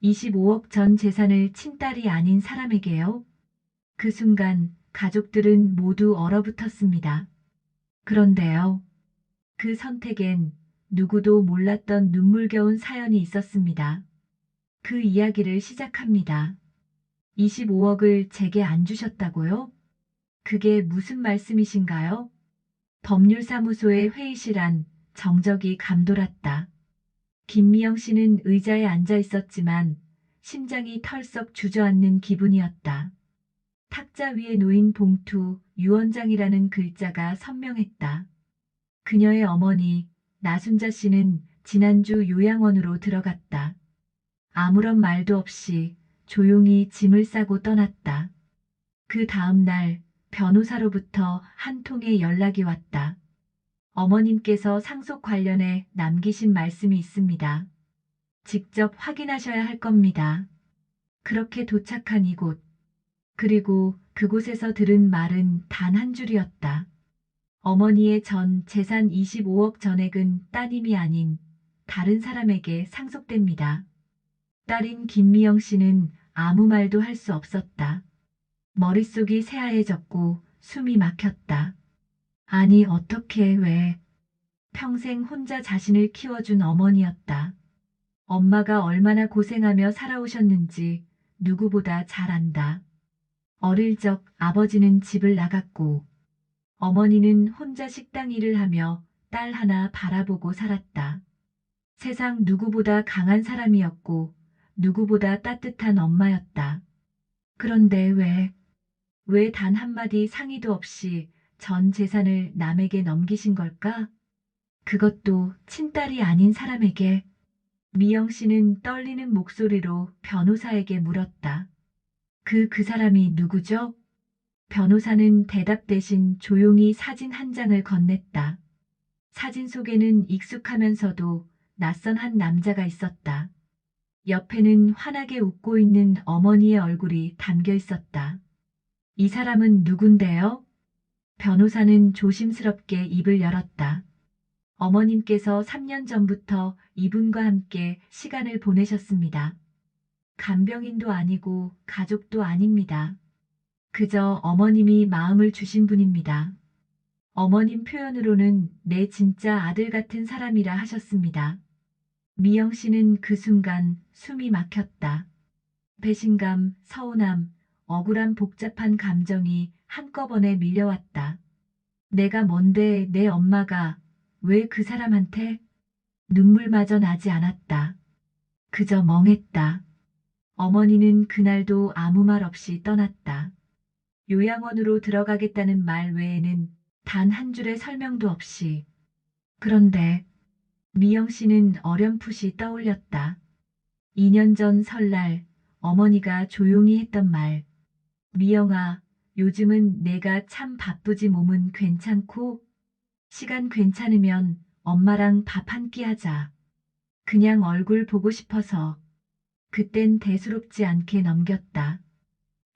25억 전 재산을 친딸이 아닌 사람에게요. 그 순간 가족들은 모두 얼어붙었습니다. 그런데요. 그 선택엔 누구도 몰랐던 눈물겨운 사연이 있었습니다. 그 이야기를 시작합니다. 25억을 제게 안 주셨다고요? 그게 무슨 말씀이신가요? 법률사무소의 회의실 안 정적이 감돌았다. 김미영 씨는 의자에 앉아 있었지만 심장이 털썩 주저앉는 기분이었다. 탁자 위에 놓인 봉투 유원장이라는 글자가 선명했다. 그녀의 어머니 나순자 씨는 지난주 요양원으로 들어갔다. 아무런 말도 없이 조용히 짐을 싸고 떠났다. 그 다음 날 변호사로부터 한 통의 연락이 왔다. 어머님께서 상속 관련해 남기신 말씀이 있습니다. 직접 확인하셔야 할 겁니다. 그렇게 도착한 이곳, 그리고 그곳에서 들은 말은 단 한 줄이었다. 어머니의 전 재산 25억 전액은 따님이 아닌 다른 사람에게 상속됩니다. 딸인 김미영 씨는 아무 말도 할 수 없었다. 머릿속이 새하얘졌고 숨이 막혔다. 아니 어떻게 왜? 평생 혼자 자신을 키워준 어머니였다. 엄마가 얼마나 고생하며 살아오셨는지 누구보다 잘 안다. 어릴 적 아버지는 집을 나갔고 어머니는 혼자 식당 일을 하며 딸 하나 바라보고 살았다. 세상 누구보다 강한 사람이었고 누구보다 따뜻한 엄마였다. 그런데 왜 단 한마디 상의도 없이 전 재산을 남에게 넘기신 걸까? 그것도 친딸이 아닌 사람에게. 미영 씨는 떨리는 목소리로 변호사에게 물었다. 그 사람이 누구죠? 변호사는 대답 대신 조용히 사진 한 장을 건넸다. 사진 속에는 익숙하면서도 낯선 한 남자가 있었다. 옆에는 환하게 웃고 있는 어머니의 얼굴이 담겨 있었다. 이 사람은 누군데요? 변호사는 조심스럽게 입을 열었다. 어머님께서 3년 전부터 이분과 함께 시간을 보내셨습니다. 간병인도 아니고 가족도 아닙니다. 그저 어머님이 마음을 주신 분입니다. 어머님 표현으로는 내 진짜 아들 같은 사람이라 하셨습니다. 미영 씨는 그 순간 숨이 막혔다. 배신감, 서운함, 억울한 복잡한 감정이 한꺼번에 밀려왔다. 내가 뭔데 내 엄마가 왜 그 사람한테? 눈물마저 나지 않았다. 그저 멍했다. 어머니는 그날도 아무 말 없이 떠났다. 요양원으로 들어가겠다는 말 외에는 단 한 줄의 설명도 없이. 그런데 미영 씨는 어렴풋이 떠올렸다. 2년 전 설날 어머니가 조용히 했던 말. 미영아, 요즘은 내가 참 바쁘지 몸은 괜찮고? 시간 괜찮으면 엄마랑 밥 한 끼 하자. 그냥 얼굴 보고 싶어서. 그땐 대수롭지 않게 넘겼다.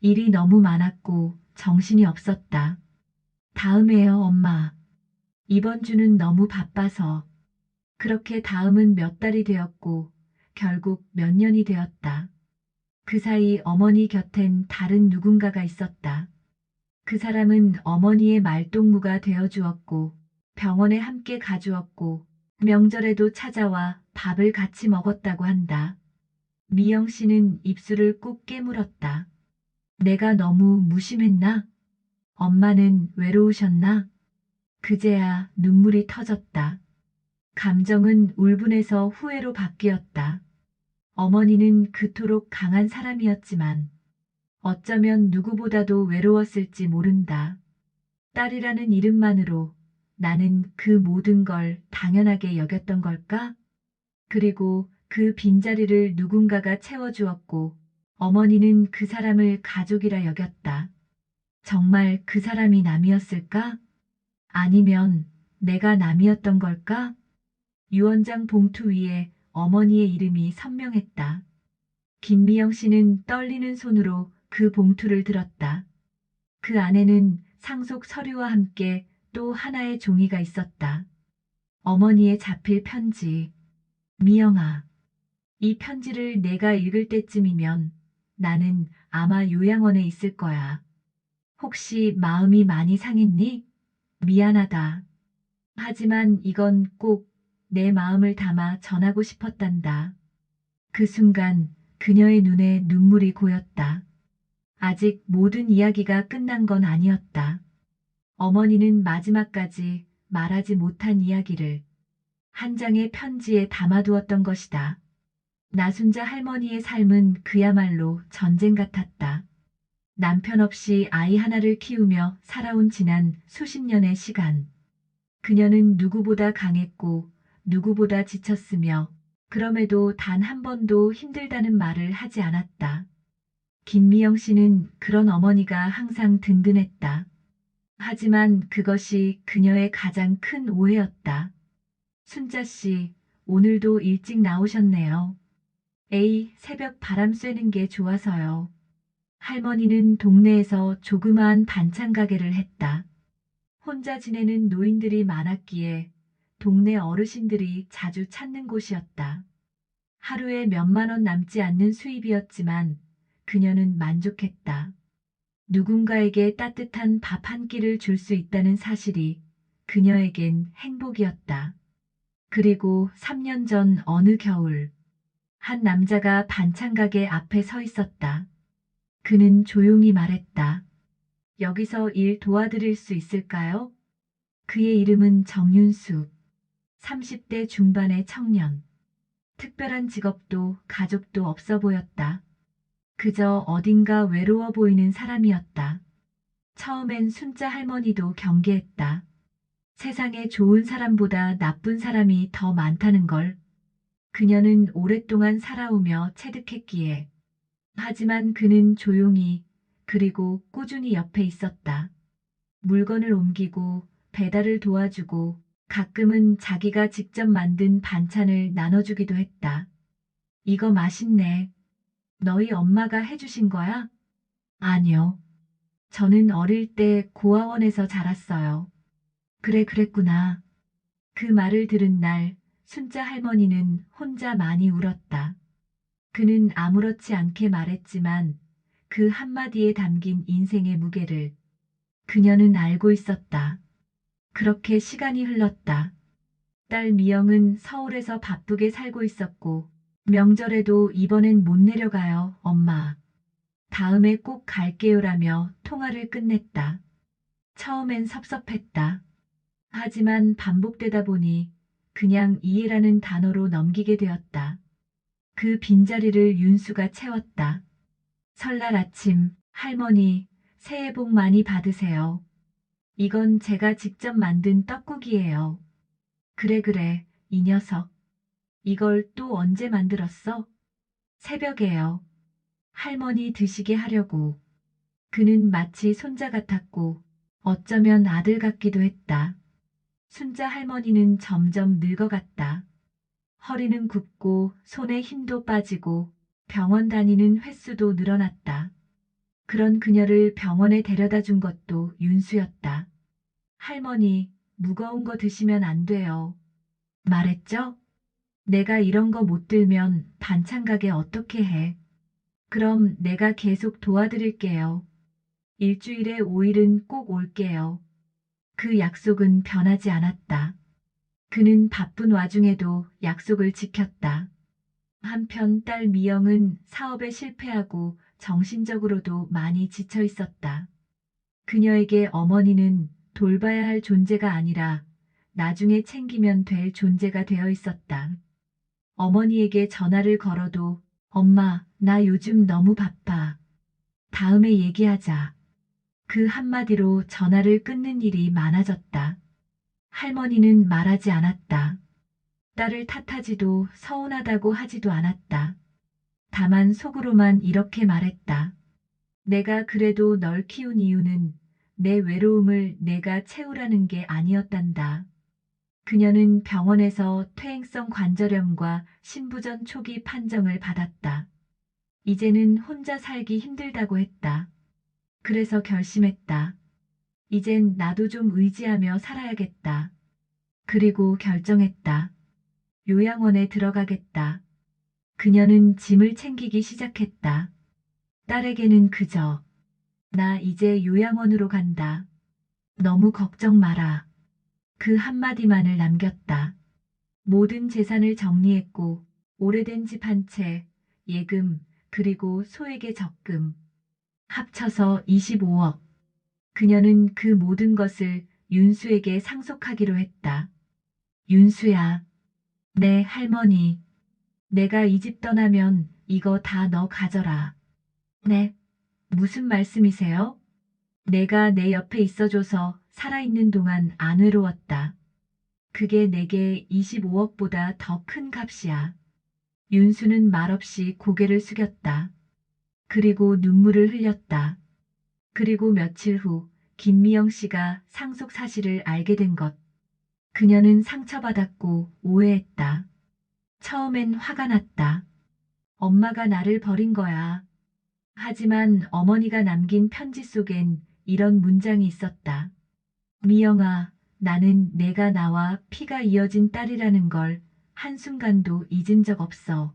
일이 너무 많았고 정신이 없었다. 다음에요, 엄마. 이번 주는 너무 바빠서. 그렇게 다음은 몇 달이 되었고 결국 몇 년이 되었다. 그 사이 어머니 곁엔 다른 누군가가 있었다. 그 사람은 어머니의 말동무가 되어 주었고 병원에 함께 가주었고 명절에도 찾아와 밥을 같이 먹었다고 한다. 미영 씨는 입술을 꾹 깨물었다. 내가 너무 무심했나? 엄마는 외로우셨나? 그제야 눈물이 터졌다. 감정은 울분에서 후회로 바뀌었다. 어머니는 그토록 강한 사람이었지만 어쩌면 누구보다도 외로웠을지 모른다. 딸이라는 이름만으로 나는 그 모든 걸 당연하게 여겼던 걸까? 그리고 그 빈자리를 누군가가 채워주었고 어머니는 그 사람을 가족이라 여겼다. 정말 그 사람이 남이었을까? 아니면 내가 남이었던 걸까? 유언장 봉투 위에 어머니의 이름이 선명했다. 김미영 씨는 떨리는 손으로 그 봉투를 들었다. 그 안에는 상속 서류와 함께 또 하나의 종이가 있었다. 어머니의 자필 편지. 미영아, 이 편지를 내가 읽을 때쯤이면 나는 아마 요양원에 있을 거야. 혹시 마음이 많이 상했니? 미안하다. 하지만 이건 꼭 내 마음을 담아 전하고 싶었단다. 그 순간 그녀의 눈에 눈물이 고였다. 아직 모든 이야기가 끝난 건 아니었다. 어머니는 마지막까지 말하지 못한 이야기를 한 장의 편지에 담아두었던 것이다. 나순자 할머니의 삶은 그야말로 전쟁 같았다. 남편 없이 아이 하나를 키우며 살아온 지난 수십 년의 시간. 그녀는 누구보다 강했고 누구보다 지쳤으며 그럼에도 단 한 번도 힘들다는 말을 하지 않았다. 김미영 씨는 그런 어머니가 항상 든든했다. 하지만 그것이 그녀의 가장 큰 오해였다. 순자 씨, 오늘도 일찍 나오셨네요. 에이, 새벽 바람 쐬는 게 좋아서요. 할머니는 동네에서 조그마한 반찬 가게를 했다. 혼자 지내는 노인들이 많았기에 동네 어르신들이 자주 찾는 곳이었다. 하루에 몇만 원 남지 않는 수입이었지만 그녀는 만족했다. 누군가에게 따뜻한 밥 한 끼를 줄 수 있다는 사실이 그녀에겐 행복이었다. 그리고 3년 전 어느 겨울, 한 남자가 반찬 가게 앞에 서 있었다. 그는 조용히 말했다. 여기서 일 도와드릴 수 있을까요? 그의 이름은 정윤숙. 30대 중반의 청년. 특별한 직업도 가족도 없어 보였다. 그저 어딘가 외로워 보이는 사람이었다. 처음엔 순자 할머니도 경계했다. 세상에 좋은 사람보다 나쁜 사람이 더 많다는 걸. 그녀는 오랫동안 살아오며 체득했기에. 하지만 그는 조용히 그리고 꾸준히 옆에 있었다. 물건을 옮기고 배달을 도와주고 가끔은 자기가 직접 만든 반찬을 나눠주기도 했다. 이거 맛있네. 너희 엄마가 해주신 거야? 아니요. 저는 어릴 때 고아원에서 자랐어요. 그래, 그랬구나. 그 말을 들은 날, 순자 할머니는 혼자 많이 울었다. 그는 아무렇지 않게 말했지만 그 한마디에 담긴 인생의 무게를 그녀는 알고 있었다. 그렇게 시간이 흘렀다. 딸 미영은 서울에서 바쁘게 살고 있었고 명절에도 이번엔 못 내려가요, 엄마. 다음에 꼭 갈게요라며 통화를 끝냈다. 처음엔 섭섭했다. 하지만 반복되다 보니 그냥 이해라는 단어로 넘기게 되었다. 그 빈자리를 윤수가 채웠다. 설날 아침, 할머니, 새해 복 많이 받으세요. 이건 제가 직접 만든 떡국이에요. 그래, 그래, 이 녀석. 이걸 또 언제 만들었어? 새벽에요. 할머니 드시게 하려고. 그는 마치 손자 같았고 어쩌면 아들 같기도 했다. 순자 할머니는 점점 늙어갔다. 허리는 굽고 손에 힘도 빠지고 병원 다니는 횟수도 늘어났다. 그런 그녀를 병원에 데려다 준 것도 윤수였다. 할머니, 무거운 거 드시면 안 돼요. 말했죠? 내가 이런 거 못 들면 반찬 가게 어떻게 해? 그럼 내가 계속 도와드릴게요. 일주일에 5일은 꼭 올게요. 그 약속은 변하지 않았다. 그는 바쁜 와중에도 약속을 지켰다. 한편 딸 미영은 사업에 실패하고 정신적으로도 많이 지쳐 있었다. 그녀에게 어머니는 돌봐야 할 존재가 아니라 나중에 챙기면 될 존재가 되어 있었다. 어머니에게 전화를 걸어도 엄마, 나 요즘 너무 바빠. 다음에 얘기하자. 그 한마디로 전화를 끊는 일이 많아졌다. 할머니는 말하지 않았다. 딸을 탓하지도 서운하다고 하지도 않았다. 다만 속으로만 이렇게 말했다. 내가 그래도 널 키운 이유는 내 외로움을 내가 채우라는 게 아니었단다. 그녀는 병원에서 퇴행성 관절염과 신부전 초기 판정을 받았다. 이제는 혼자 살기 힘들다고 했다. 그래서 결심했다. 이젠 나도 좀 의지하며 살아야겠다. 그리고 결정했다. 요양원에 들어가겠다. 그녀는 짐을 챙기기 시작했다. 딸에게는 그저 나 이제 요양원으로 간다. 너무 걱정 마라. 그 한마디만을 남겼다. 모든 재산을 정리했고 오래된 집 한 채, 예금, 그리고 소액의 적금. 합쳐서 25억. 그녀는 그 모든 것을 윤수에게 상속하기로 했다. 윤수야, 내 할머니. 내가 이 집 떠나면 이거 다 너 가져라. 네, 무슨 말씀이세요? 내가 내 옆에 있어줘서 살아있는 동안 안 외로웠다. 그게 내게 25억보다 더 큰 값이야. 윤수는 말없이 고개를 숙였다. 그리고 눈물을 흘렸다. 그리고 며칠 후 김미영 씨가 상속 사실을 알게 된 것. 그녀는 상처받았고 오해했다. 처음엔 화가 났다. 엄마가 나를 버린 거야. 하지만 어머니가 남긴 편지 속엔 이런 문장이 있었다. 미영아, 나는 내가 나와 피가 이어진 딸이라는 걸 한순간도 잊은 적 없어.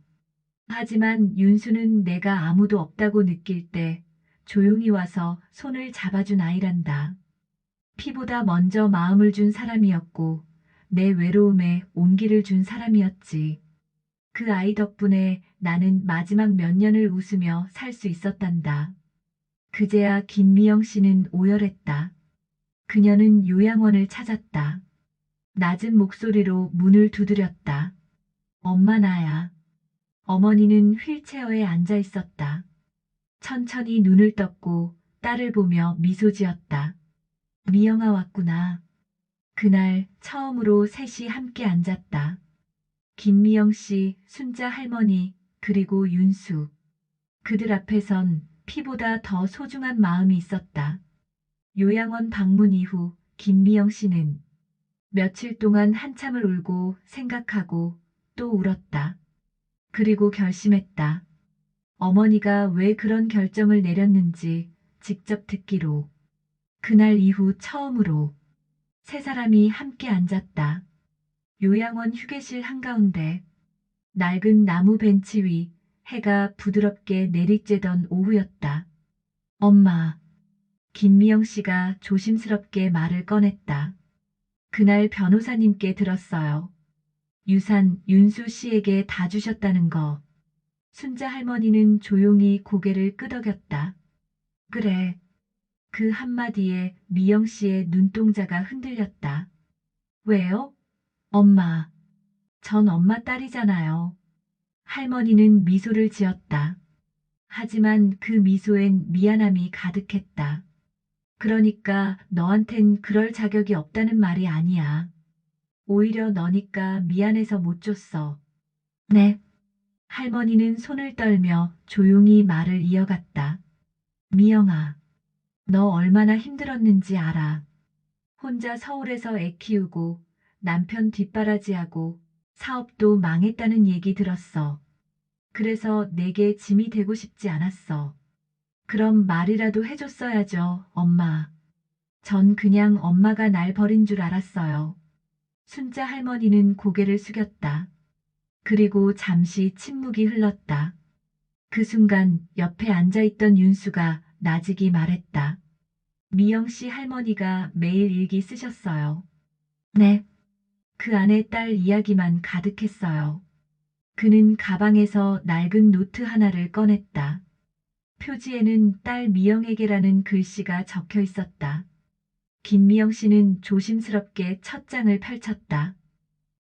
하지만 윤수는 내가 아무도 없다고 느낄 때 조용히 와서 손을 잡아준 아이란다. 피보다 먼저 마음을 준 사람이었고 내 외로움에 온기를 준 사람이었지. 그 아이 덕분에 나는 마지막 몇 년을 웃으며 살 수 있었단다. 그제야 김미영 씨는 오열했다. 그녀는 요양원을 찾았다. 낮은 목소리로 문을 두드렸다. 엄마 나야. 어머니는 휠체어에 앉아 있었다. 천천히 눈을 떴고 딸을 보며 미소 지었다. 미영아 왔구나. 그날 처음으로 셋이 함께 앉았다. 김미영 씨, 순자 할머니, 그리고 윤수. 그들 앞에선 피보다 더 소중한 마음이 있었다. 요양원 방문 이후 김미영 씨는 며칠 동안 한참을 울고 생각하고 또 울었다. 그리고 결심했다. 어머니가 왜 그런 결정을 내렸는지 직접 듣기로. 그날 이후 처음으로 세 사람이 함께 앉았다. 요양원 휴게실 한가운데 낡은 나무 벤치 위 해가 부드럽게 내리쬐던 오후였다. 엄마, 김미영 씨가 조심스럽게 말을 꺼냈다. 그날 변호사님께 들었어요. 유산 윤수 씨에게 다 주셨다는 거. 순자 할머니는 조용히 고개를 끄덕였다. 그래. 그 한마디에 미영 씨의 눈동자가 흔들렸다. 왜요? 엄마. 전 엄마 딸이잖아요. 할머니는 미소를 지었다. 하지만 그 미소엔 미안함이 가득했다. 그러니까 너한텐 그럴 자격이 없다는 말이 아니야. 오히려 너니까 미안해서 못 줬어. 네. 할머니는 손을 떨며 조용히 말을 이어갔다. 미영아, 너 얼마나 힘들었는지 알아. 혼자 서울에서 애 키우고 남편 뒷바라지하고 사업도 망했다는 얘기 들었어. 그래서 내게 짐이 되고 싶지 않았어. 그럼 말이라도 해줬어야죠, 엄마. 전 그냥 엄마가 날 버린 줄 알았어요. 순자 할머니는 고개를 숙였다. 그리고 잠시 침묵이 흘렀다. 그 순간 옆에 앉아있던 윤수가 나직이 말했다. 미영 씨 할머니가 매일 일기 쓰셨어요. 네. 그 안에 딸 이야기만 가득했어요. 그는 가방에서 낡은 노트 하나를 꺼냈다. 표지에는 딸 미영에게라는 글씨가 적혀 있었다. 김미영 씨는 조심스럽게 첫 장을 펼쳤다.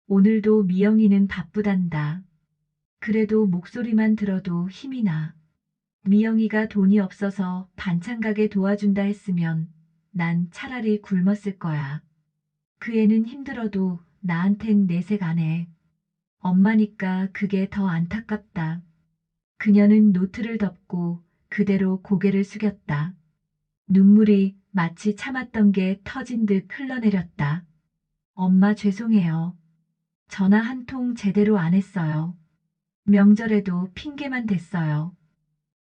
오늘도 미영이는 바쁘단다. 그래도 목소리만 들어도 힘이 나. 미영이가 돈이 없어서 반찬 가게 도와준다 했으면 난 차라리 굶었을 거야. 그 애는 힘들어도 나한텐 내색 안 해. 엄마니까 그게 더 안타깝다. 그녀는 노트를 덮고 그대로 고개를 숙였다. 눈물이 마치 참았던 게 터진 듯 흘러내렸다. 엄마 죄송해요. 전화 한 통 제대로 안 했어요. 명절에도 핑계만 댔어요.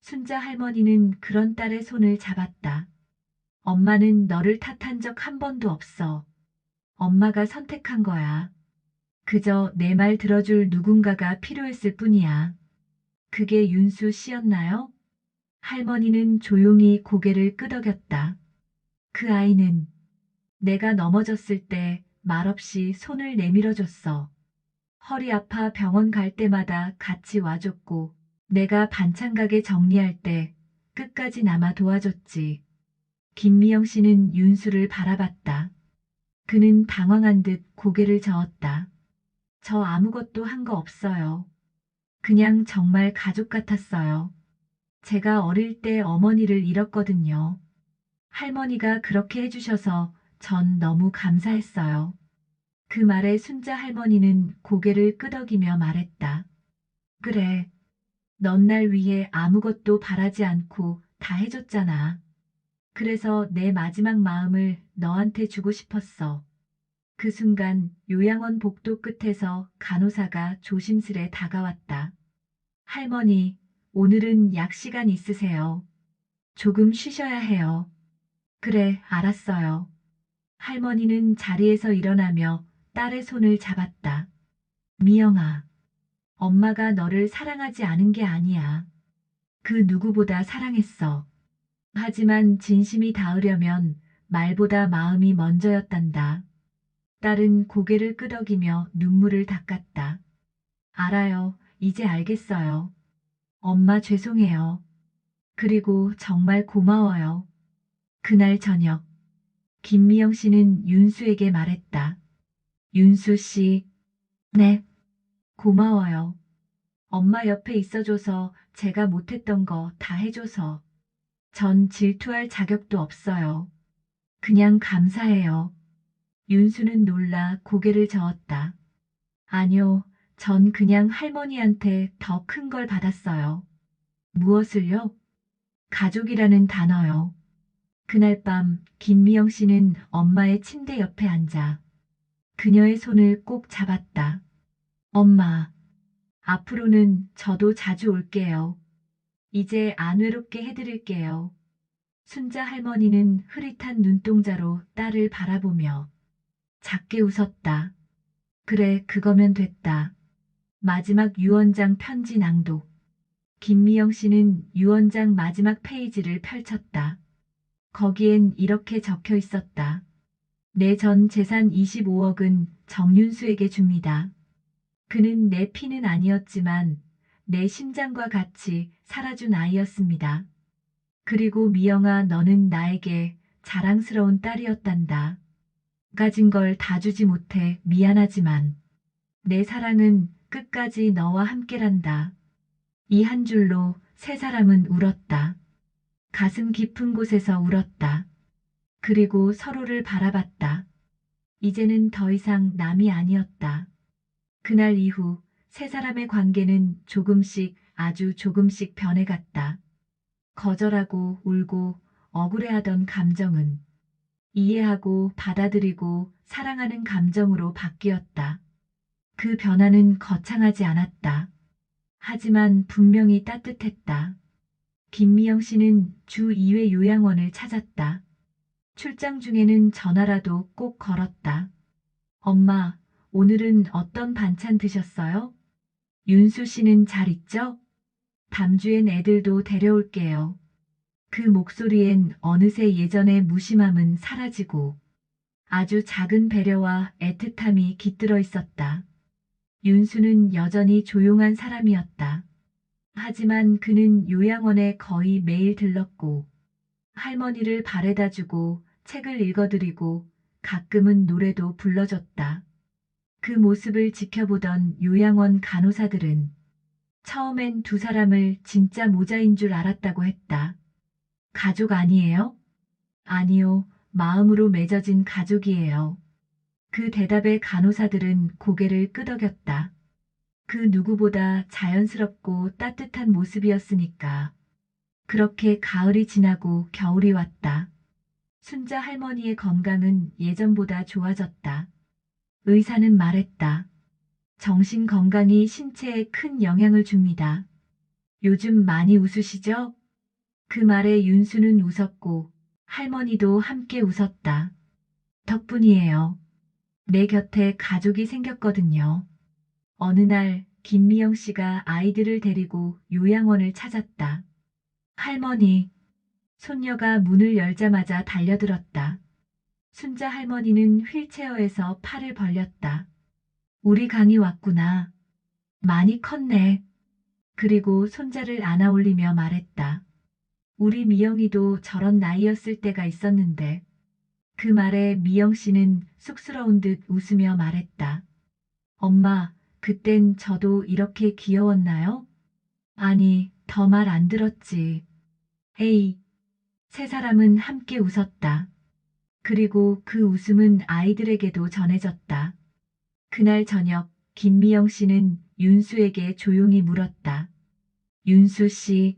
순자 할머니는 그런 딸의 손을 잡았다. 엄마는 너를 탓한 적 한 번도 없어. 엄마가 선택한 거야. 그저 내 말 들어줄 누군가가 필요했을 뿐이야. 그게 윤수 씨였나요? 할머니는 조용히 고개를 끄덕였다. 그 아이는 내가 넘어졌을 때 말없이 손을 내밀어줬어. 허리 아파 병원 갈 때마다 같이 와줬고, 내가 반찬 가게 정리할 때 끝까지 남아 도와줬지. 김미영 씨는 윤수를 바라봤다. 그는 당황한 듯 고개를 저었다. 저 아무것도 한 거 없어요. 그냥 정말 가족 같았어요. 제가 어릴 때 어머니를 잃었거든요. 할머니가 그렇게 해주셔서 전 너무 감사했어요. 그 말에 순자 할머니는 고개를 끄덕이며 말했다. 그래, 넌 날 위해 아무것도 바라지 않고 다 해줬잖아. 그래서 내 마지막 마음을 너한테 주고 싶었어. 그 순간 요양원 복도 끝에서 간호사가 조심스레 다가왔다. 할머니, 오늘은 약 시간 있으세요. 조금 쉬셔야 해요. 그래, 알았어요. 할머니는 자리에서 일어나며 딸의 손을 잡았다. 미영아, 엄마가 너를 사랑하지 않은 게 아니야. 그 누구보다 사랑했어. 하지만 진심이 닿으려면 말보다 마음이 먼저였단다. 딸은 고개를 끄덕이며 눈물을 닦았다. 알아요. 이제 알겠어요. 엄마 죄송해요. 그리고 정말 고마워요. 그날 저녁, 김미영 씨는 윤수에게 말했다. 윤수 씨, 네, 고마워요. 엄마 옆에 있어줘서 제가 못했던 거 다 해줘서. 전 질투할 자격도 없어요. 그냥 감사해요. 윤수는 놀라 고개를 저었다. 아니요, 전 그냥 할머니한테 더 큰 걸 받았어요. 무엇을요? 가족이라는 단어요. 그날 밤 김미영 씨는 엄마의 침대 옆에 앉아 그녀의 손을 꼭 잡았다. 엄마, 앞으로는 저도 자주 올게요. 이제 안 외롭게 해드릴게요. 순자 할머니는 흐릿한 눈동자로 딸을 바라보며 작게 웃었다. 그래, 그거면 됐다. 마지막 유언장 편지 낭독. 김미영 씨는 유언장 마지막 페이지를 펼쳤다. 거기엔 이렇게 적혀 있었다. 내 전 재산 25억은 정윤수에게 줍니다. 그는 내 피는 아니었지만 내 심장과 같이 살아준 아이였습니다. 그리고 미영아, 너는 나에게 자랑스러운 딸이었단다. 가진 걸 다 주지 못해 미안하지만 내 사랑은 끝까지 너와 함께란다. 이 한 줄로 세 사람은 울었다. 가슴 깊은 곳에서 울었다. 그리고 서로를 바라봤다. 이제는 더 이상 남이 아니었다. 그날 이후 세 사람의 관계는 조금씩 아주 조금씩 변해갔다. 거절하고 울고 억울해하던 감정은 이해하고 받아들이고 사랑하는 감정으로 바뀌었다. 그 변화는 거창하지 않았다. 하지만 분명히 따뜻했다. 김미영 씨는 주 2회 요양원을 찾았다. 출장 중에는 전화라도 꼭 걸었다. 엄마, 오늘은 어떤 반찬 드셨어요? 윤수 씨는 잘 있죠? 다음 주엔 애들도 데려올게요. 그 목소리엔 어느새 예전의 무심함은 사라지고 아주 작은 배려와 애틋함이 깃들어 있었다. 윤수는 여전히 조용한 사람이었다. 하지만 그는 요양원에 거의 매일 들렀고 할머니를 바래다 주고 책을 읽어드리고 가끔은 노래도 불러줬다. 그 모습을 지켜보던 요양원 간호사들은 처음엔 두 사람을 진짜 모자인 줄 알았다고 했다. 가족 아니에요? 아니요, 마음으로 맺어진 가족이에요. 그 대답에 간호사들은 고개를 끄덕였다. 그 누구보다 자연스럽고 따뜻한 모습이었으니까. 그렇게 가을이 지나고 겨울이 왔다. 순자 할머니의 건강은 예전보다 좋아졌다. 의사는 말했다. 정신 건강이 신체에 큰 영향을 줍니다. 요즘 많이 웃으시죠? 그 말에 윤수는 웃었고 할머니도 함께 웃었다. 덕분이에요. 내 곁에 가족이 생겼거든요. 어느 날 김미영 씨가 아이들을 데리고 요양원을 찾았다. 할머니, 손녀가 문을 열자마자 달려들었다. 순자 할머니는 휠체어에서 팔을 벌렸다. 우리 강이 왔구나. 많이 컸네. 그리고 손자를 안아 올리며 말했다. 우리 미영이도 저런 나이였을 때가 있었는데. 그 말에 미영 씨는 쑥스러운 듯 웃으며 말했다. 엄마, 그땐 저도 이렇게 귀여웠나요? 아니, 더 말 안 들었지. 에이. 세 사람은 함께 웃었다. 그리고 그 웃음은 아이들에게도 전해졌다. 그날 저녁 김미영 씨는 윤수에게 조용히 물었다. 윤수 씨,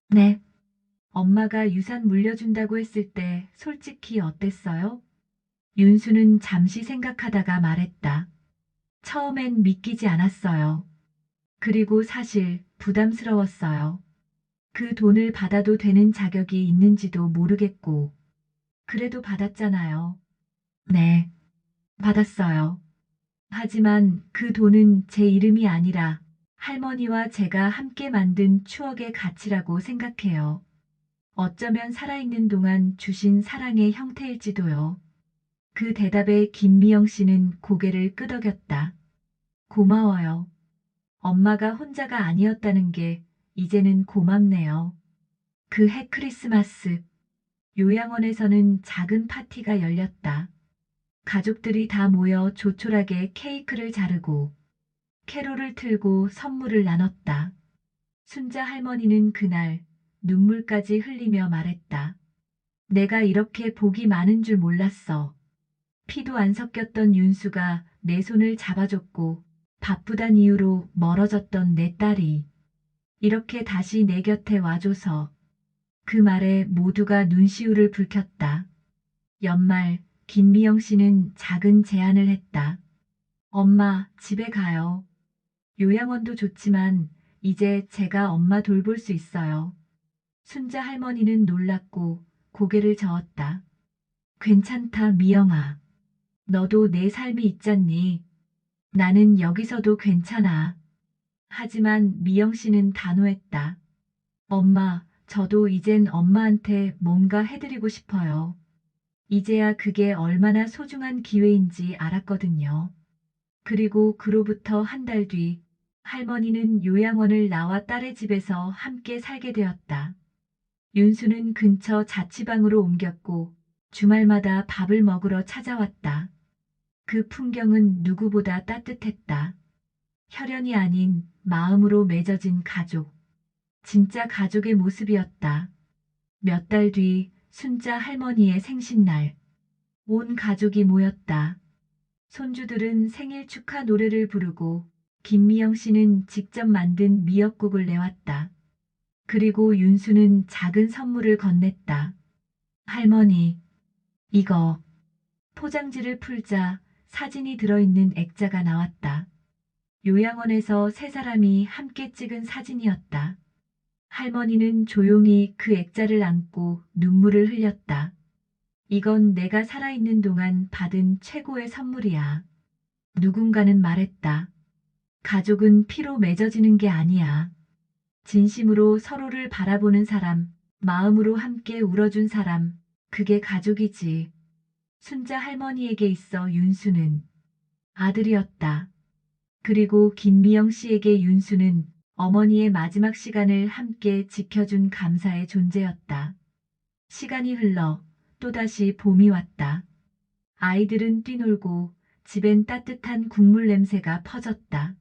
네. 엄마가 유산 물려준다고 했을 때 솔직히 어땠어요? 윤수는 잠시 생각하다가 말했다. 처음엔 믿기지 않았어요. 그리고 사실 부담스러웠어요. 그 돈을 받아도 되는 자격이 있는지도 모르겠고. 그래도 받았잖아요. 네, 받았어요. 하지만 그 돈은 제 이름이 아니라 할머니와 제가 함께 만든 추억의 가치라고 생각해요. 어쩌면 살아있는 동안 주신 사랑의 형태일지도요. 그 대답에 김미영 씨는 고개를 끄덕였다. 고마워요. 엄마가 혼자가 아니었다는 게 이제는 고맙네요. 그 해 크리스마스, 요양원에서는 작은 파티가 열렸다. 가족들이 다 모여 조촐하게 케이크를 자르고 캐롤을 틀고 선물을 나눴다. 순자 할머니는 그날 눈물까지 흘리며 말했다. 내가 이렇게 복이 많은 줄 몰랐어. 피도 안 섞였던 윤수가 내 손을 잡아줬고 바쁘단 이유로 멀어졌던 내 딸이 이렇게 다시 내 곁에 와줘서 그 말에 모두가 눈시울을 붉혔다. 연말 김미영 씨는 작은 제안을 했다. 엄마, 집에 가요. 요양원도 좋지만 이제 제가 엄마 돌볼 수 있어요. 순자 할머니는 놀랐고 고개를 저었다. 괜찮다, 미영아. 너도 내 삶이 있잖니. 나는 여기서도 괜찮아. 하지만 미영 씨는 단호했다. 엄마, 저도 이젠 엄마한테 뭔가 해드리고 싶어요. 이제야 그게 얼마나 소중한 기회인지 알았거든요. 그리고 그로부터 한 달 뒤, 할머니는 요양원을 나와 딸의 집에서 함께 살게 되었다. 윤수는 근처 자취방으로 옮겼고, 주말마다 밥을 먹으러 찾아왔다. 그 풍경은 누구보다 따뜻했다. 혈연이 아닌 마음으로 맺어진 가족. 진짜 가족의 모습이었다. 몇 달 뒤 순자 할머니의 생신날. 온 가족이 모였다. 손주들은 생일 축하 노래를 부르고 김미영 씨는 직접 만든 미역국을 내왔다. 그리고 윤수는 작은 선물을 건넸다. 할머니, 이거. 포장지를 풀자 사진이 들어있는 액자가 나왔다. 요양원에서 세 사람이 함께 찍은 사진이었다. 할머니는 조용히 그 액자를 안고 눈물을 흘렸다. 이건 내가 살아있는 동안 받은 최고의 선물이야. 누군가는 말했다. 가족은 피로 맺어지는 게 아니야. 진심으로 서로를 바라보는 사람, 마음으로 함께 울어준 사람, 그게 가족이지. 순자 할머니에게 있어 윤수는 아들이었다. 그리고 김미영 씨에게 윤수는 어머니의 마지막 시간을 함께 지켜준 감사의 존재였다. 시간이 흘러 또다시 봄이 왔다. 아이들은 뛰놀고 집엔 따뜻한 국물 냄새가 퍼졌다.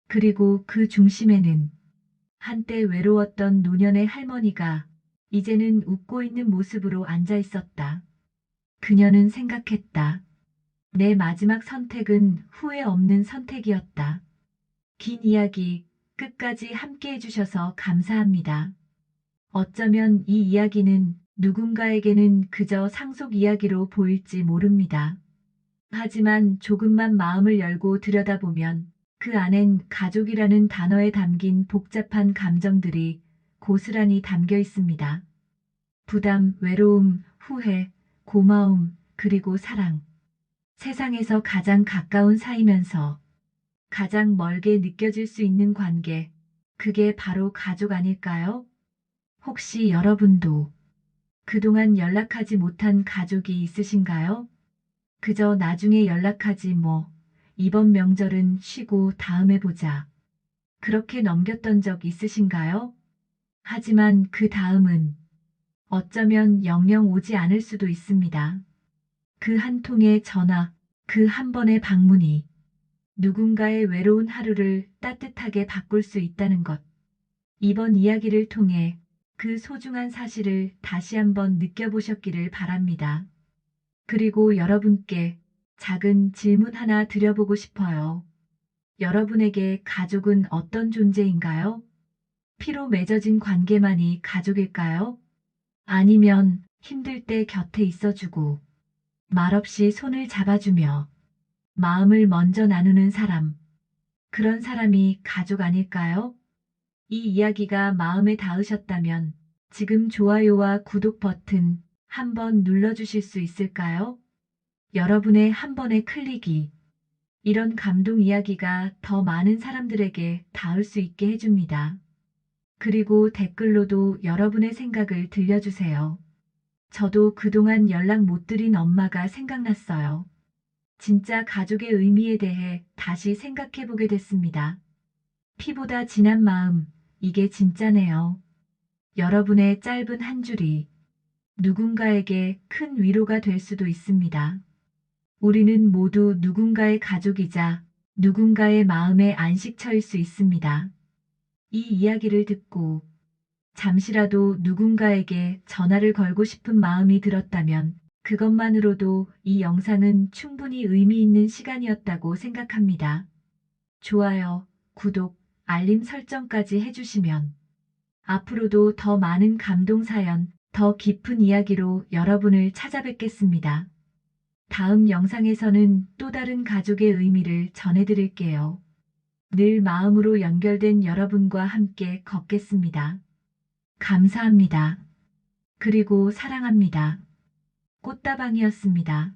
그리고 그 중심에는 한때 외로웠던 노년의 할머니가 이제는 웃고 있는 모습으로 앉아 있었다. 그녀는 생각했다. 내 마지막 선택은 후회 없는 선택이었다. 긴 이야기 끝까지 함께 해주셔서 감사합니다. 어쩌면 이 이야기는 누군가에게는 그저 상속 이야기로 보일지 모릅니다. 하지만 조금만 마음을 열고 들여다보면 그 안엔 가족이라는 단어에 담긴 복잡한 감정들이 고스란히 담겨 있습니다. 부담, 외로움, 후회, 고마움, 그리고 사랑. 세상에서 가장 가까운 사이면서 가장 멀게 느껴질 수 있는 관계, 그게 바로 가족 아닐까요? 혹시 여러분도 그동안 연락하지 못한 가족이 있으신가요? 그저 나중에 연락하지 뭐, 이번 명절은 쉬고 다음에 보자. 그렇게 넘겼던 적 있으신가요? 하지만 그 다음은 어쩌면 영영 오지 않을 수도 있습니다. 그 한 통의 전화, 그 한 번의 방문이 누군가의 외로운 하루를 따뜻하게 바꿀 수 있다는 것. 이번 이야기를 통해 그 소중한 사실을 다시 한번 느껴보셨기를 바랍니다. 그리고 여러분께 작은 질문 하나 드려보고 싶어요. 여러분에게 가족은 어떤 존재인가요? 피로 맺어진 관계만이 가족일까요? 아니면 힘들 때 곁에 있어주고 말없이 손을 잡아주며 마음을 먼저 나누는 사람, 그런 사람이 가족 아닐까요? 이 이야기가 마음에 닿으셨다면 지금 좋아요와 구독 버튼 한번 눌러주실 수 있을까요? 여러분의 한 번의 클릭이 이런 감동 이야기가 더 많은 사람들에게 닿을 수 있게 해줍니다. 그리고 댓글로도 여러분의 생각을 들려주세요. 저도 그동안 연락 못 드린 엄마가 생각났어요. 진짜 가족의 의미에 대해 다시 생각해 보게 됐습니다. 피보다 진한 마음, 이게 진짜네요. 여러분의 짧은 한 줄이 누군가에게 큰 위로가 될 수도 있습니다. 우리는 모두 누군가의 가족이자 누군가의 마음의 안식처일 수 있습니다. 이 이야기를 듣고 잠시라도 누군가에게 전화를 걸고 싶은 마음이 들었다면 그것만으로도 이 영상은 충분히 의미 있는 시간이었다고 생각합니다. 좋아요, 구독, 알림 설정까지 해주시면 앞으로도 더 많은 감동 사연, 더 깊은 이야기로 여러분을 찾아뵙겠습니다. 다음 영상에서는 또 다른 가족의 의미를 전해드릴게요. 늘 마음으로 연결된 여러분과 함께 걷겠습니다. 감사합니다. 그리고 사랑합니다. 꽃다방이었습니다.